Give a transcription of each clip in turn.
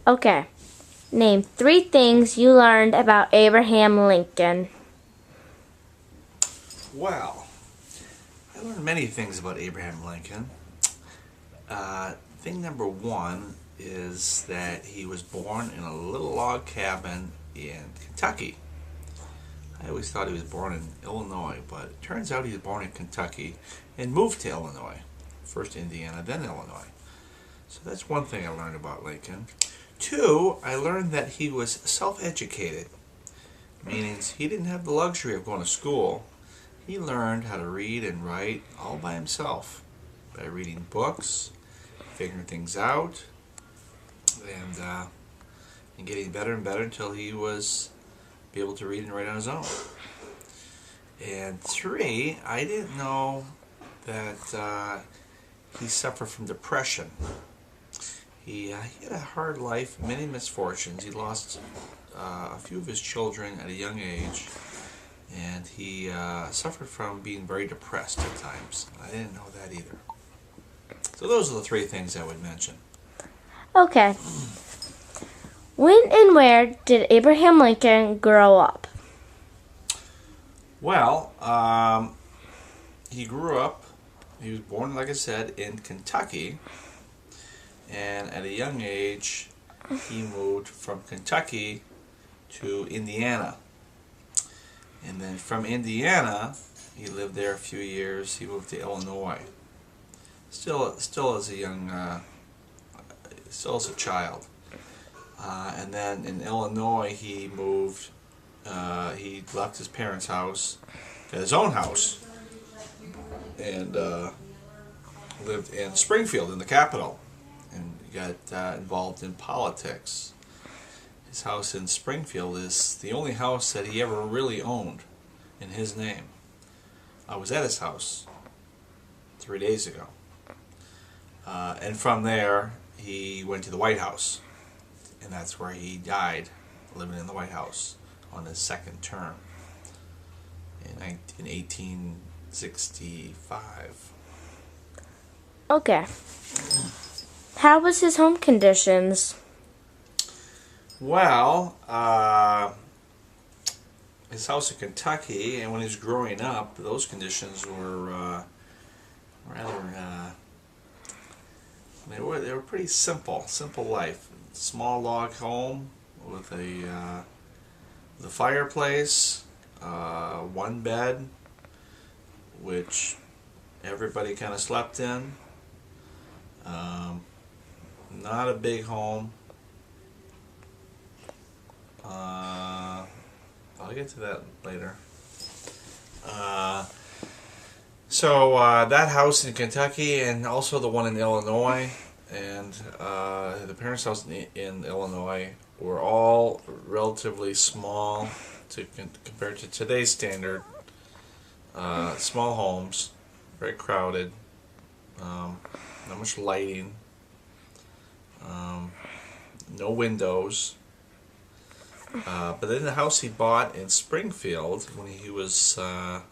Okay. Name 3 things you learned about Abraham Lincoln. Well, I learned many things about Abraham Lincoln. Thing number 1 is that he was born in a little log cabin in Kentucky. I always thought he was born in Illinois, but it turns out he was born in Kentucky and moved to Illinois. First Indiana, then Illinois. So that's one thing I learned about Lincoln. 2, I learned that he was self-educated, meaning he didn't have the luxury of going to school. He learned how to read and write all by himself, by reading books, figuring things out, and getting better and better until he was able to read and write on his own. And 3, I didn't know that he suffered from depression. He had a hard life, many misfortunes. He lost a few of his children at a young age, and he suffered from being very depressed at times. I didn't know that either. So those are the 3 things I would mention. Okay. When and where did Abraham Lincoln grow up? Well, he grew up, he was born, like I said, in Kentucky, and at a young age he moved from Kentucky to Indiana. And then from Indiana, he lived there a few years, he moved to Illinois. Still as a young, still as a child. And then in Illinois he moved, he left his parents' house, got his own house, and lived in Springfield, in the capital, and got involved in politics. His house in Springfield is the only house that he ever really owned in his name. I was at his house 3 days ago. And from there, he went to the White House. And that's where he died, living in the White House on his 2nd term in 1865. Okay. How was his home conditions? Well, his house in Kentucky, and when he was growing up, those conditions were rather, they were pretty simple life. Small log home with a fireplace, 1 bed, which everybody kind of slept in. Not a big home. I'll get to that later. So that house in Kentucky, and also the one in Illinois, and the parents' house in Illinois were all relatively small compared to today's standard. Small homes, very crowded, not much lighting, no windows. But then the house he bought in Springfield when he was a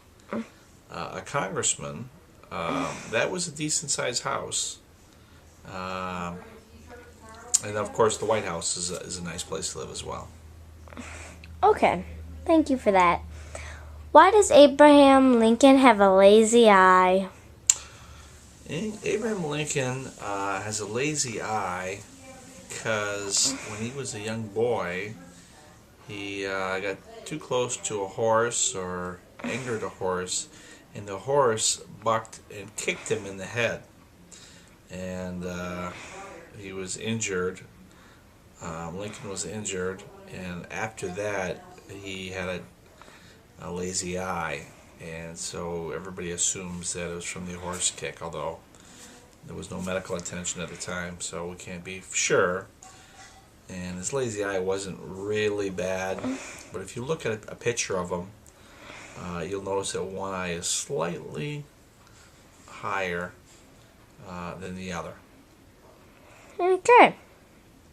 congressman, that was a decent-sized house. And of course the White House is a nice place to live as well. Okay, thank you for that. Why does Abraham Lincoln have a lazy eye? Abraham Lincoln has a lazy eye because when he was a young boy, he got too close to a horse or angered a horse, and the horse bucked and kicked him in the head. And he was injured. Lincoln was injured, and after that he had a lazy eye, and so everybody assumes that it was from the horse kick, although there was no medical attention at the time, so we can't be sure. And his lazy eye wasn't really bad, but if you look at a picture of him, you'll notice that one eye is slightly higher than the other. Okay,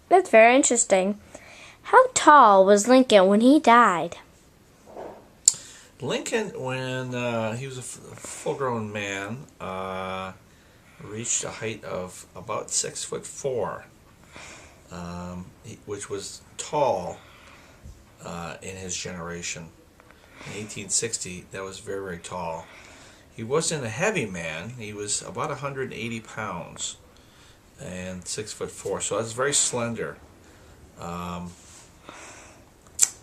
that's very interesting. How tall was Lincoln when he died? Lincoln, when he was a full-grown man, reached a height of about 6'4". which was tall in his generation. In 1860, that was very, very tall. He wasn't a heavy man. He was about 180 pounds and 6'4", so that's very slender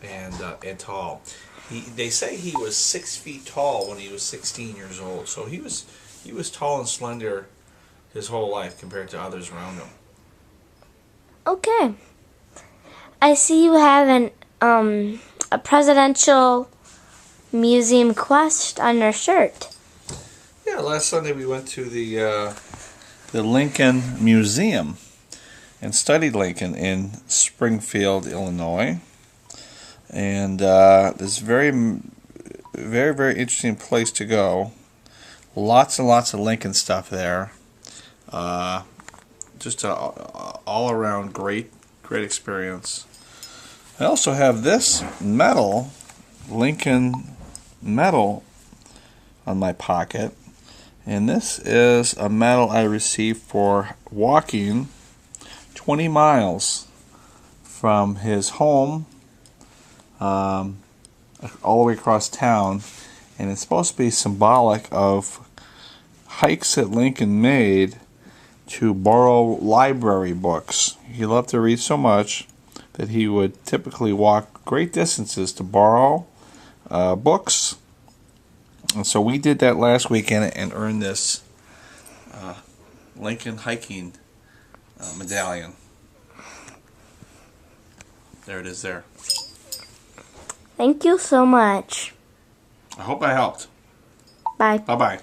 and tall. They say he was 6 feet tall when he was 16 years old. So he was tall and slender his whole life compared to others around him. Okay. I see you have a presidential museum quest on your shirt. Yeah, last Sunday we went to the Lincoln Museum and studied Lincoln in Springfield, Illinois. And this very, very, very interesting place to go. Lots and lots of Lincoln stuff there. Just an all-around great experience. I also have this medal, Lincoln medal, on my pocket. And this is a medal I received for walking 20 miles from his home all the way across town. And it's supposed to be symbolic of hikes that Lincoln made to borrow library books. He loved to read so much that he would typically walk great distances to borrow books. And so we did that last weekend and earned this Lincoln hiking medallion. There it is there. Thank you so much. I hope I helped. Bye. Bye-bye.